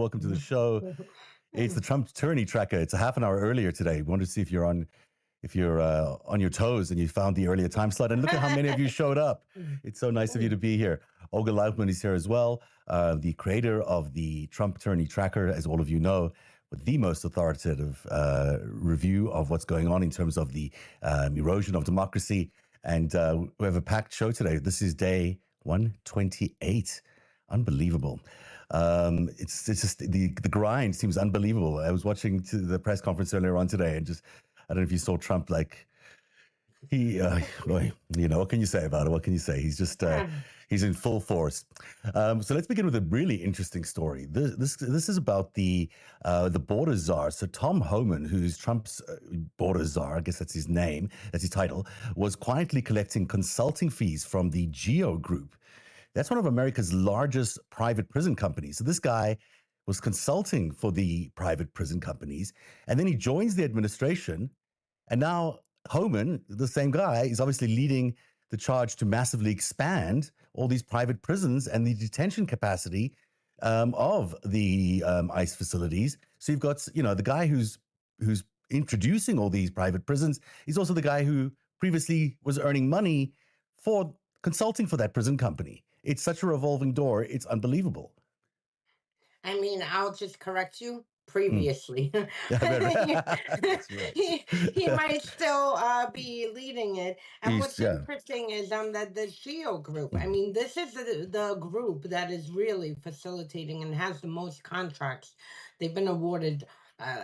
Welcome to the show. It's the Trump Tyranny Tracker. It's a half an hour earlier today. We wanted to see if you're on your toes and you found the earlier time slot. And look at how many of you showed up. It's so nice of you to be here. Olga Lautman is here as well, the creator of the Trump Tyranny Tracker, as all of you know, with the most authoritative review of what's going on in terms of the erosion of democracy. And we have a packed show today. This is day 128. Unbelievable. It's just the grind seems unbelievable. I was watching the press conference earlier on today, and just I don't know if you saw Trump. Like what can you say about it? What can you say? He's just he's in full force. So let's begin with a really interesting story. This is about the border czar. So Tom Homan, who's Trump's border czar, I guess that's his name, that's his title, was quietly collecting consulting fees from the GEO Group. That's one of America's largest private prison companies. So this guy was consulting for the private prison companies, and then he joins the administration. And now Homan, the same guy, is obviously leading the charge to massively expand all these private prisons and the detention capacity of the ICE facilities. So you've got, the guy who's introducing all these private prisons. He's also the guy who previously was earning money for consulting for that prison company. It's such a revolving door. It's unbelievable. I mean, I'll just correct you. Previously, he might still be leading it. And what's interesting is that the GEO Group. I mean, this is the group that is really facilitating and has the most contracts. They've been awarded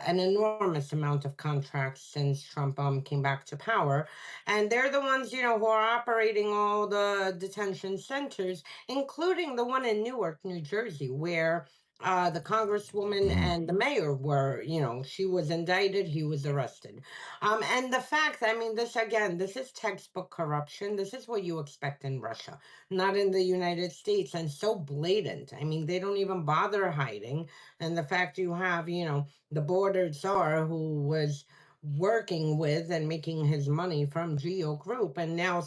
an enormous amount of contracts since Trump came back to power. And they're the ones, who are operating all the detention centers, including the one in Newark, New Jersey, where the congresswoman and the mayor were, she was indicted, he was arrested. And the fact, this is textbook corruption. This is what you expect in Russia, not in the United States, and so blatant. I mean, they don't even bother hiding. And the fact you have, the border czar who was working with and making his money from GEO Group, and now,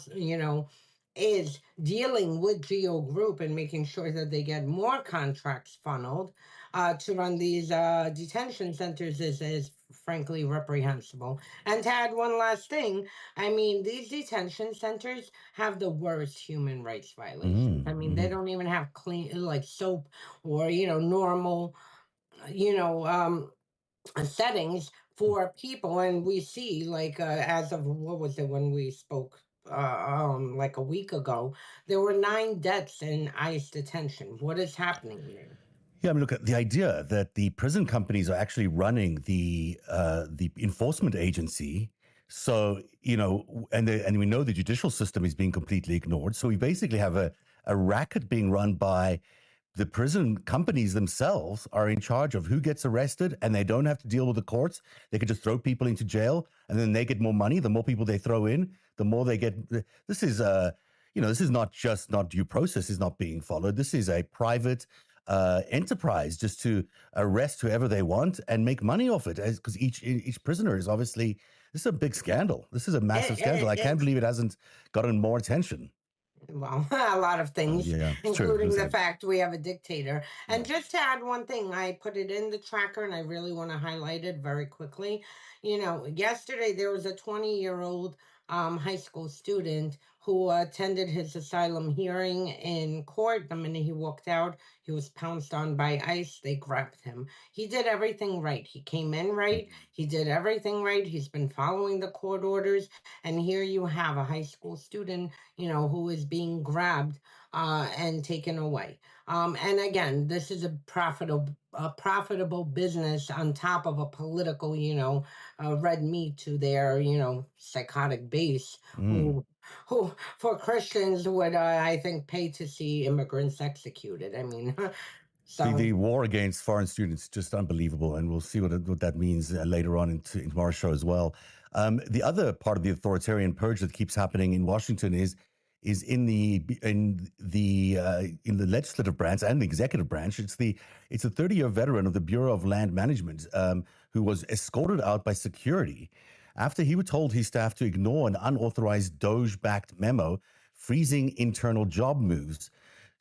is dealing with GEO Group and making sure that they get more contracts funneled to run these detention centers is frankly reprehensible. And to add one last thing, I mean, these detention centers have the worst human rights violations. I mean, they don't even have clean, like soap or, normal, settings for people. And we see, like, as of what was it when we spoke like a week ago, there were 9 deaths in ICE detention. What is happening there? Yeah, I mean, look at the idea that the prison companies are actually running the enforcement agency. So, and we know the judicial system is being completely ignored. So we basically have a racket being run by the prison companies themselves are in charge of who gets arrested, and they don't have to deal with the courts. They can just throw people into jail, and then they get more money. The more people they throw in, the more they get. This is, this is not due process is not being followed. This is a private enterprise just to arrest whoever they want and make money off it. Because each prisoner is obviously, this is a big scandal. This is a massive scandal. I can't believe it hasn't gotten more attention. Well, a lot of things, including the fact we have a dictator. And just to add one thing, I put it in the tracker and I really want to highlight it very quickly. Yesterday there was a 20-year-old high school student who attended his asylum hearing in court. The minute he walked out, he was pounced on by ICE. They grabbed him. He did everything right. He came in right. He did everything right. He's been following the court orders. And here you have a high school student, who is being grabbed and taken away. And again, this is a profitable business on top of a political, red meat to their, psychotic base who for Christians would, I think, pay to see immigrants executed. I mean, so the war against foreign students is just unbelievable, and we'll see what that means later on in tomorrow's show as well. The other part of the authoritarian purge that keeps happening in Washington is in the legislative branch and the executive branch. It's a 30-year veteran of the Bureau of Land Management who was escorted out by security after he was told his staff to ignore an unauthorized Doge-backed memo freezing internal job moves.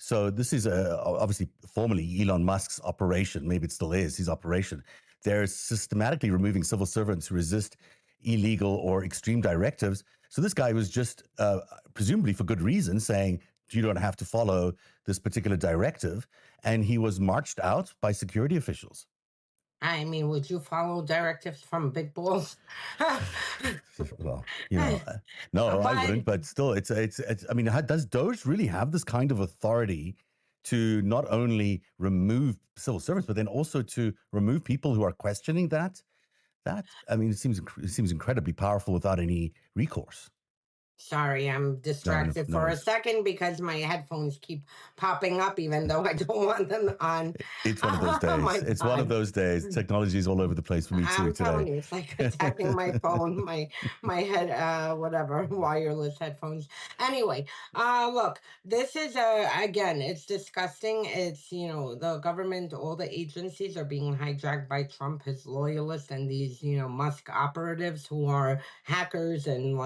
So this is obviously formerly Elon Musk's operation. Maybe it still is his operation. They're systematically removing civil servants who resist illegal or extreme directives. So this guy was just presumably for good reason saying, you don't have to follow this particular directive. And he was marched out by security officials. I mean, would you follow directives from big balls? Well, no, I But wouldn't. But still, it's. I mean, does Doge really have this kind of authority to not only remove civil servants, but then also to remove people who are questioning that? I mean, it seems incredibly powerful without any recourse. sorry, I'm No, distracted no for a worries. second because my headphones keep popping up, even though I don't want them on. It's one of those Oh days. my It's one of God. those days. Technology is all over the place for me too I'm today. telling you, it's like attacking my phone, my head, whatever, wireless headphones. Anyway, look, this is again, it's disgusting. It's the government, all the agencies are being hijacked by Trump, his loyalists, and these Musk operatives who are hackers and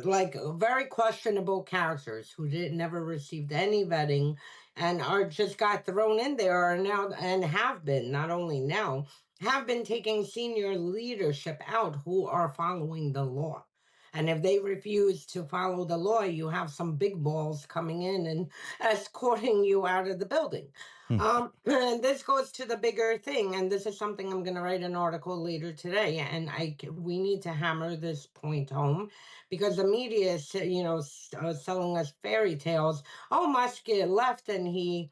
like very questionable characters who did never received any vetting and are just got thrown in there are now and have been not only now have been taking senior leadership out who are following the law. And if they refuse to follow the law, you have some big balls coming in and escorting you out of the building. Hmm. And this goes to the bigger thing, and this is something I'm going to write an article later today. And we need to hammer this point home because the media is, selling us fairy tales. Oh, Musk left and he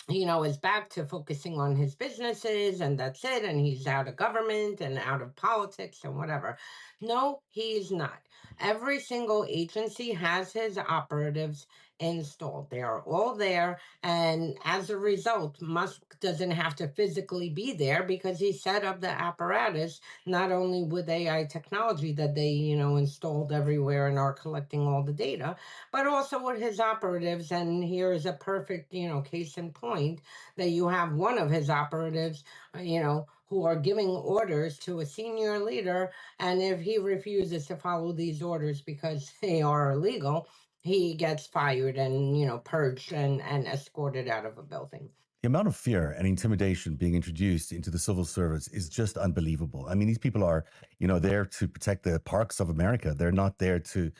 is back to focusing on his businesses and that's it. And he's out of government and out of politics and whatever. No, he's not. Every single agency has his operatives installed. They are all there. And as a result, Musk doesn't have to physically be there because he set up the apparatus, not only with AI technology that they, installed everywhere and are collecting all the data, but also with his operatives. And here is a perfect, case in point that you have one of his operatives, who are giving orders to a senior leader. And if he refuses to follow these orders because they are illegal, he gets fired and, purged and escorted out of a building. The amount of fear and intimidation being introduced into the civil service is just unbelievable. I mean, these people are, there to protect the parks of America. They're not there to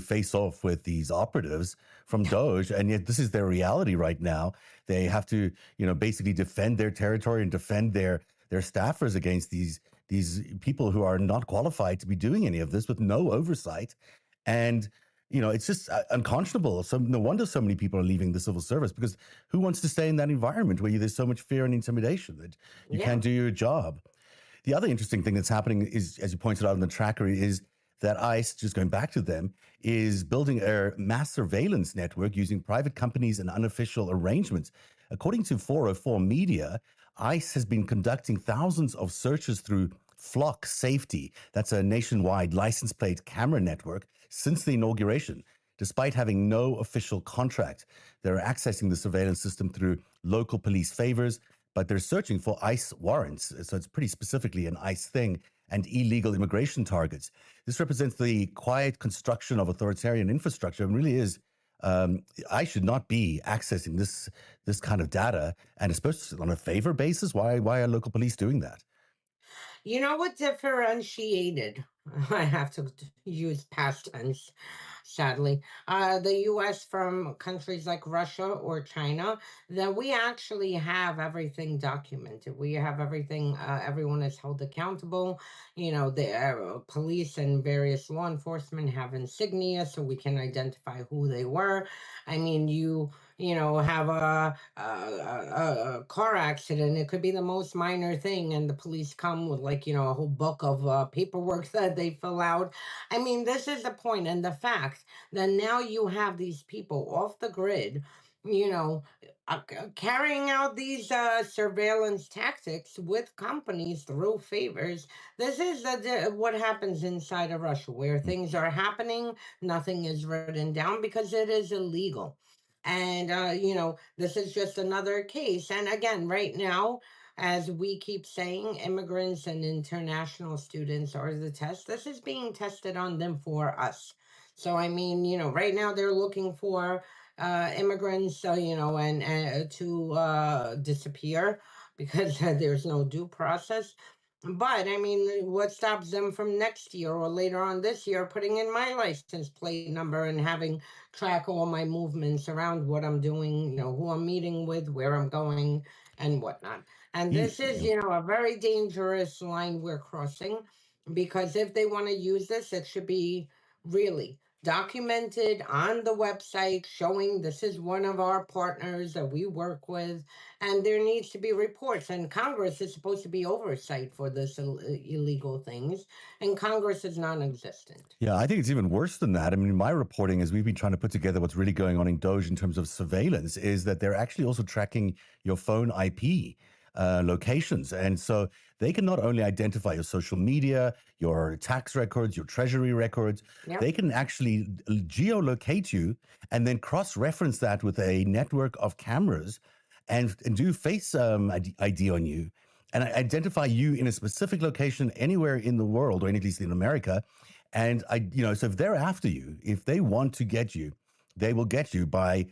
face off with these operatives from Doge, and yet this is their reality right now. They have to, basically defend their territory and defend their staffers against these people who are not qualified to be doing any of this with no oversight. And it's just unconscionable. So no wonder so many people are leaving the civil service, because who wants to stay in that environment where there's so much fear and intimidation that you can't do your job? The other interesting thing that's happening is, as you pointed out in the tracker, is that ICE, just going back to them, is building a mass surveillance network using private companies and unofficial arrangements. According to 404 Media, ICE has been conducting thousands of searches through Flock Safety. That's a nationwide license plate camera network since the inauguration. Despite having no official contract, they're accessing the surveillance system through local police favors, but they're searching for ICE warrants. So it's pretty specifically an ICE thing, and illegal immigration targets. This represents the quiet construction of authoritarian infrastructure and really is. I should not be accessing this kind of data, and especially on a favor basis. Why are local police doing that? You know what differentiated? I have to use past tense, sadly. The US from countries like Russia or China, that we actually have everything documented. We have everything, everyone is held accountable. The police and various law enforcement have insignia so we can identify who they were. I mean, have a car accident. It could be the most minor thing, and the police come with a whole book of paperwork that they fill out. I mean, this is the point, and the fact that now you have these people off the grid. Carrying out these surveillance tactics with companies through favors. This is what happens inside of Russia, where things are happening, nothing is written down because it is illegal. And, this is just another case. And again, right now, as we keep saying, immigrants and international students are the test. This is being tested on them for us. So, I mean, right now they're looking for immigrants, and to disappear because there's no due process. But I mean, what stops them from next year or later on this year putting in my license plate number and having track all my movements around what I'm doing, who I'm meeting with, where I'm going, and whatnot. And this is, a very dangerous line we're crossing because if they want to use this, it should be really documented on the website showing this is one of our partners that we work with, and there needs to be reports, and Congress is supposed to be oversight for this illegal things, and Congress is non-existent. Yeah, I think it's even worse than that. I mean, my reporting, as we've been trying to put together what's really going on in Doge in terms of surveillance, is that they're actually also tracking your phone IP locations. And so they can not only identify your social media, your tax records, your treasury records, they can actually geolocate you and then cross-reference that with a network of cameras and do face ID on you and identify you in a specific location anywhere in the world, or at least in America. And so if they're after you, if they want to get you, they will get you by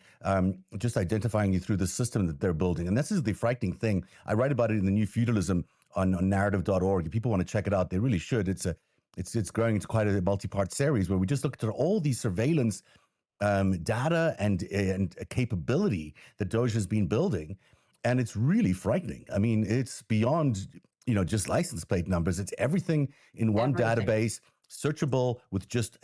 just identifying you through the system that they're building. And this is the frightening thing. I write about it in the New Feudalism on Narativ.org. If people want to check it out, they really should. It's growing into quite a multi-part series where we just looked at all these surveillance data and capability that Doge has been building. And it's really frightening. I mean, it's beyond, just license plate numbers. It's everything in one database, searchable with just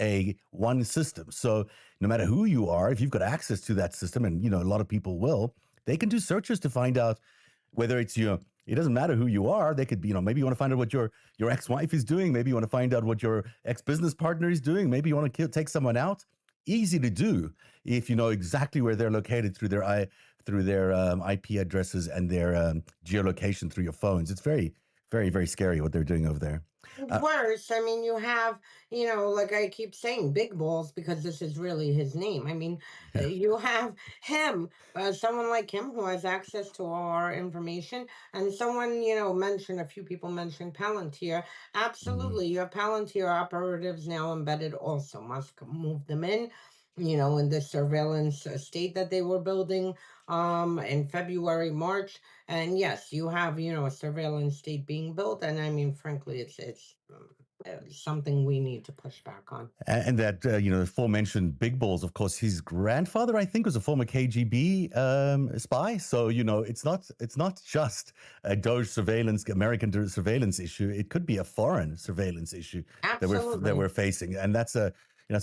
one system. So no matter who you are, if you've got access to that system, and a lot of people will, they can do searches to find out whether it's it doesn't matter who you are. They could be, maybe you want to find out what your ex-wife is doing. Maybe you want to find out what your ex-business partner is doing. Maybe you want to take someone out. Easy to do if you know exactly where they're located through their IP addresses and their geolocation through your phones. It's very, very, very scary what they're doing over there. Worse, I mean, you have, like I keep saying, Big Balls, because this is really his name. I mean, you have him, someone like him who has access to all our information, and someone, a few people mentioned Palantir. Absolutely. You have Palantir operatives now embedded also. Musk moved them in the surveillance state that they were building in February, March. And yes, you have, a surveillance state being built. And I mean, frankly, it's something we need to push back on. And that, aforementioned Big Balls, of course, his grandfather, I think, was a former KGB spy. So, it's not just a Doge surveillance, American surveillance issue. It could be a foreign surveillance issue that we're facing. And that's a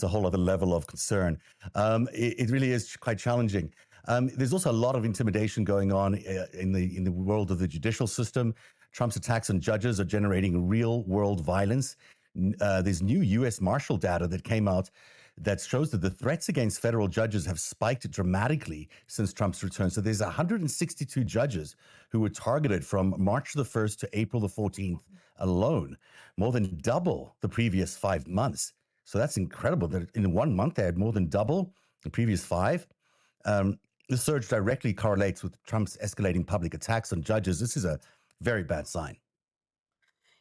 whole other level of concern. It really is quite challenging. There's also a lot of intimidation going on in the world of the judicial system. Trump's attacks on judges are generating real world violence. There's new U.S. Marshal data that came out that shows that the threats against federal judges have spiked dramatically since Trump's return. So there's 162 judges who were targeted from March the 1st to April the 14th alone, more than double the previous 5 months. So that's incredible that in 1 month they had more than double the previous 5. The surge directly correlates with Trump's escalating public attacks on judges. This is a very bad sign.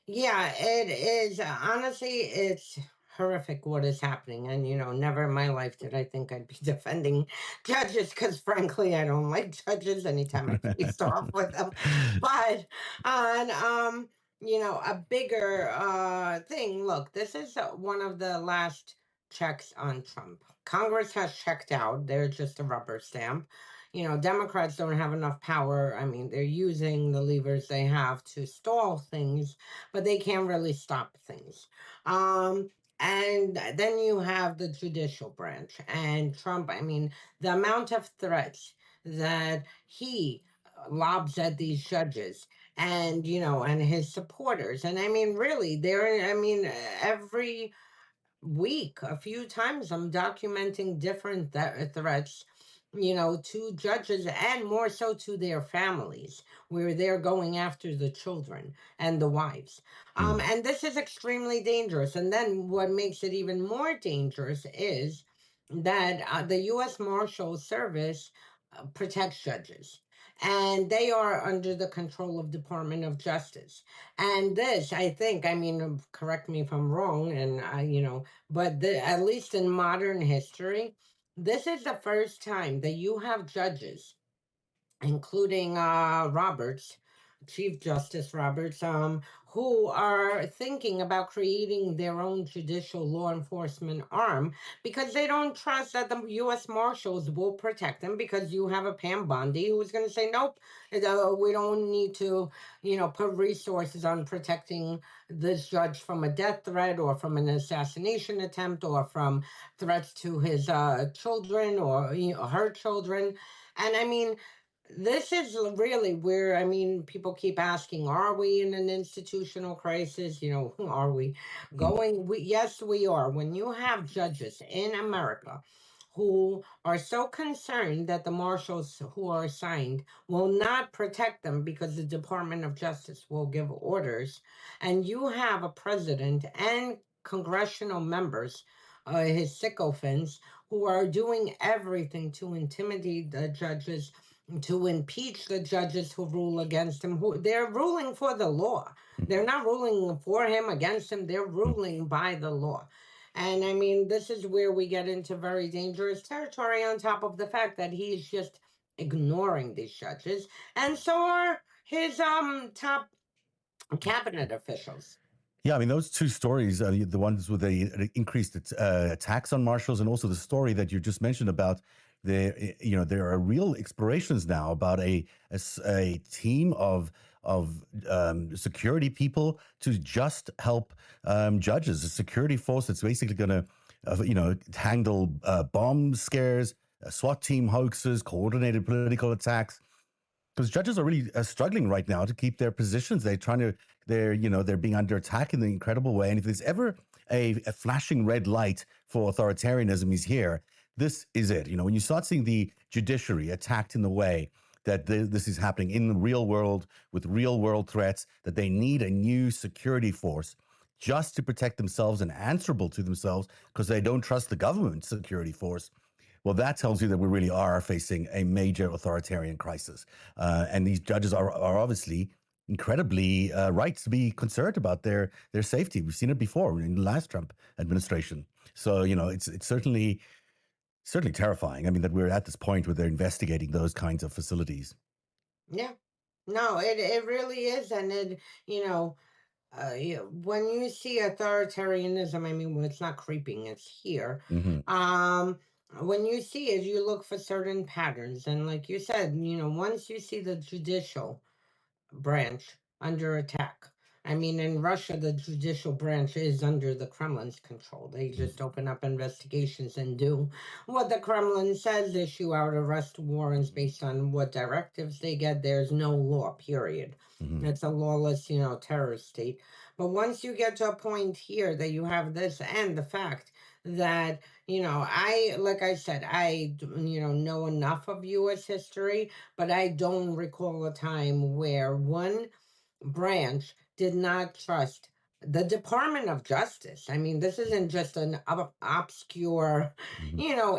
Yeah, it is. Honestly, it's horrific what is happening. And, never in my life did I think I'd be defending judges because, frankly, I don't like judges anytime I faced off with them. But on, a bigger thing, look, this is one of the last checks on Trump. Congress has checked out. They're just a rubber stamp. Democrats don't have enough power. I mean, they're using the levers they have to stall things, but they can't really stop things. And then you have the judicial branch and Trump. I mean, the amount of threats that he lobs at these judges and, and his supporters. And I mean, really, every week, a few times, I'm documenting different threats to judges and more so to their families, where they're going after the children and the wives. And this is extremely dangerous. And then what makes it even more dangerous is that the U.S. Marshal Service protects judges. And they are under the control of Department of Justice. And this, I think, I mean, correct me if I'm wrong, and but at least in modern history, this is the first time that you have judges, including Roberts, Chief Justice Roberts, who are thinking about creating their own judicial law enforcement arm because they don't trust that the U.S. Marshals will protect them. Because you have a Pam Bondi who's going to say, nope, we don't need to, put resources on protecting this judge from a death threat or from an assassination attempt or from threats to his children or her children. And I mean, this is really where, I mean, people keep asking, are we in an institutional crisis? Are we going? Yes, we are. When you have judges in America who are so concerned that the marshals who are assigned will not protect them because the Department of Justice will give orders, and you have a president and congressional members, his sycophants, who are doing everything to intimidate the judges, to impeach the judges who rule against him, who they're ruling for the law. They're not ruling for him, against him, they're ruling by the law. And I mean, this is where we get into very dangerous territory, on top of the fact that he's just ignoring these judges, and so are his top cabinet officials. Yeah, I mean, those two stories, the ones with the increased attacks on marshals, and also the story that you just mentioned about there are real explorations now about a team of security people to just help judges, a security force that's basically going to handle bomb scares, SWAT team hoaxes, coordinated political attacks, because judges are really struggling right now to keep their positions. They're being under attack in an incredible way. And if there's ever a flashing red light for authoritarianism is here, this is it. When you start seeing the judiciary attacked in the way that this is happening in the real world with real world threats, that they need a new security force just to protect themselves and answerable to themselves because they don't trust the government security force. Well, that tells you that we really are facing a major authoritarian crisis. And these judges are obviously incredibly right to be concerned about their safety. We've seen it before in the last Trump administration. So, it's certainly terrifying. I mean, that we're at this point where they're investigating those kinds of facilities. Yeah. No, it really is. And when you see authoritarianism, I mean, well, it's not creeping, it's here. When you see it, you look for certain patterns. And like you said, once you see the judicial branch under attack. I mean, in Russia, the judicial branch is under the Kremlin's control. They just open up investigations and do what the Kremlin says, issue out arrest warrants based on what directives they get. There's no law, period. It's a lawless, terrorist state. But once you get to a point here that you have this, and the fact that, like I said, I, know enough of U.S. history, but I don't recall a time where one branch did not trust the Department of Justice. I mean, this isn't just an obscure,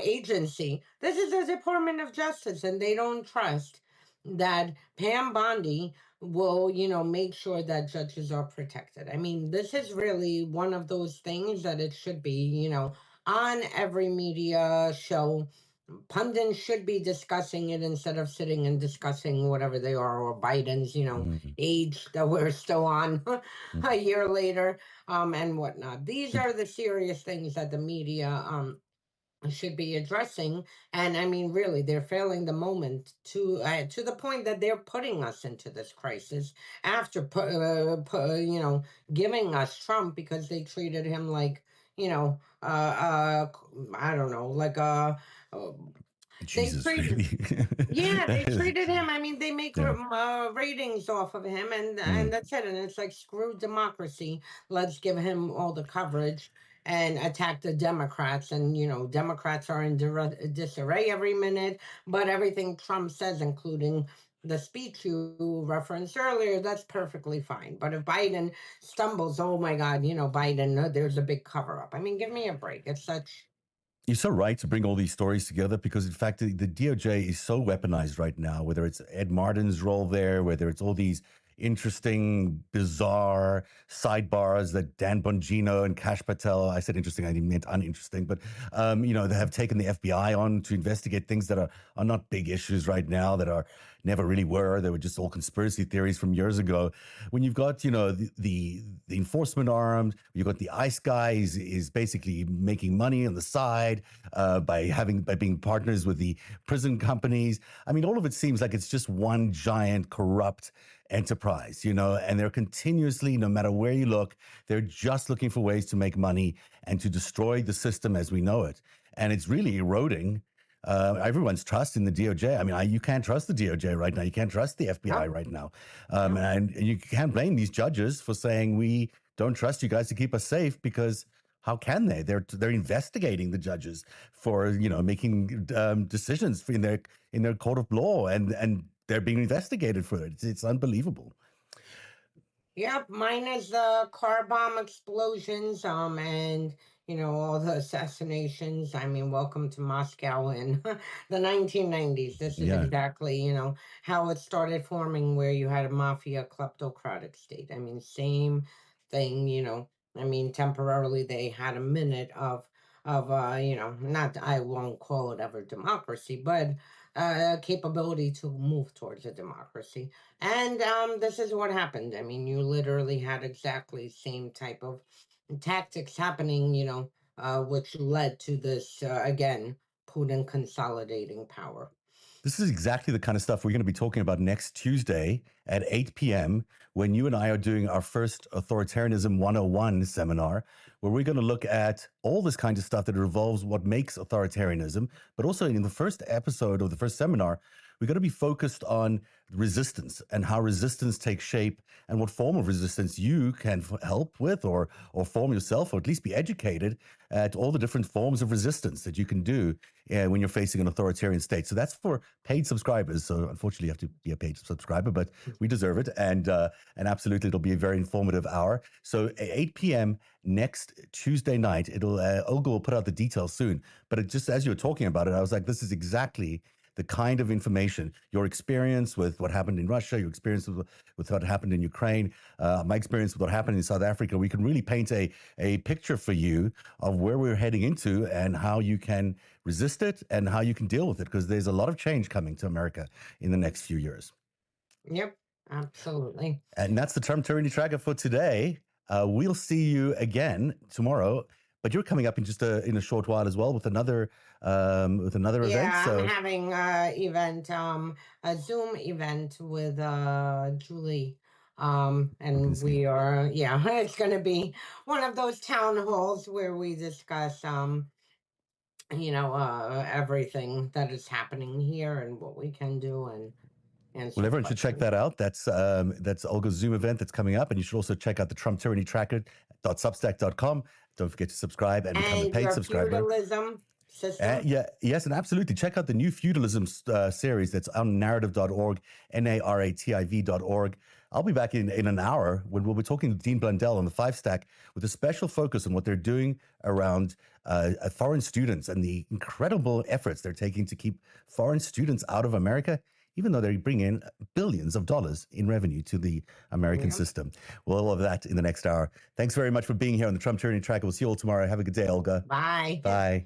agency. This is the Department of Justice, and they don't trust that Pam Bondi will, make sure that judges are protected. I mean, this is really one of those things that it should be, on every media show. Pundits should be discussing it instead of sitting and discussing whatever they are, or Biden's, age that we're still on a year later, and whatnot. These are the serious things that the media should be addressing. And I mean, really, they're failing the moment to the point that they're putting us into this crisis after giving us Trump, because they treated him like, I don't know, like Jesus, really. Yeah, they treated him. I mean, they make yeah. ratings off of him, and that's it. And it's like, screw democracy. Let's give him all the coverage and attack the Democrats. And Democrats are in disarray every minute. But everything Trump says, including the speech you referenced earlier, that's perfectly fine. But if Biden stumbles, oh my God, Biden, there's a big cover up. I mean, give me a break. It's such. You're so right to bring all these stories together, because in fact, the DOJ is so weaponized right now, whether it's Ed Martin's role there, whether it's all these interesting, bizarre sidebars that Dan Bongino and Kash Patel, I said interesting, I didn't mean uninteresting, but, they have taken the FBI on to investigate things that are not big issues right now, that are never really were. They were just all conspiracy theories from years ago. When you've got, the enforcement arm, you've got the ICE guy is basically making money on the side by being partners with the prison companies. I mean, all of it seems like it's just one giant corrupt enterprise, and they're continuously, no matter where you look, they're just looking for ways to make money and to destroy the system as we know it. And it's really eroding everyone's trust in the DOJ. I mean, you can't trust the DOJ right now. You can't trust the FBI right now. And you can't blame these judges for saying, we don't trust you guys to keep us safe, because how can they? They're investigating the judges for, making decisions in their court of law, and they're being investigated for it. It's unbelievable. Yep, minus the car bomb explosions, and all the assassinations. I mean, welcome to Moscow in the 1990s. This is exactly, how it started forming, where you had a mafia kleptocratic state. I mean, same thing. I mean, temporarily they had a minute of not, I won't call it ever democracy, but capability to move towards a democracy. And this is what happened. I mean, you literally had exactly the same type of tactics happening, which led to this, again, Putin consolidating power. This is exactly the kind of stuff we're going to be talking about next Tuesday at 8 p.m. when you and I are doing our first Authoritarianism 101 seminar, where we're going to look at all this kind of stuff that revolves what makes authoritarianism. But also in the first episode of the first seminar, we're going to be focused on resistance and how resistance takes shape, and what form of resistance you can help with or form yourself, or at least be educated at all the different forms of resistance that you can do when you're facing an authoritarian state. So that's for paid subscribers. So unfortunately, you have to be a paid subscriber, but we deserve it. And absolutely, it'll be a very informative hour. So at 8 p.m. next Tuesday night, Olga will put out the details soon. But just as you were talking about it, I was like, this is exactly the kind of information, your experience with what happened in Russia, your experience with what happened in Ukraine, my experience with what happened in South Africa. We can really paint a picture for you of where we're heading into and how you can resist it and how you can deal with it, because there's a lot of change coming to America in the next few years. Yep, absolutely. And that's the Trump Tyranny Tracker for today. We'll see you again tomorrow. But you're coming up in just in a short while as well with another event. Yeah, I'm having a Zoom event with Julie. And we are, it's going to be one of those town halls where we discuss everything that is happening here and what we can do, and well, everyone should check that out. That's Olga's Zoom event that's coming up, and you should also check out the Trump Tyranny Tracker.substack.com. Don't forget to subscribe and become a paid subscriber. Feudalism system. Yes, and absolutely. Check out the new feudalism series that's on narativ.org, narativ.org. I'll be back in an hour when we'll be talking to Dean Blundell on the 5-Stack with a special focus on what they're doing around foreign students and the incredible efforts they're taking to keep foreign students out of America, even though they bring in billions of dollars in revenue to the American system. Well, all of that in the next hour. Thanks very much for being here on the Trump Tyranny Tracker. We'll see you all tomorrow. Have a good day, Olga. Bye. Bye.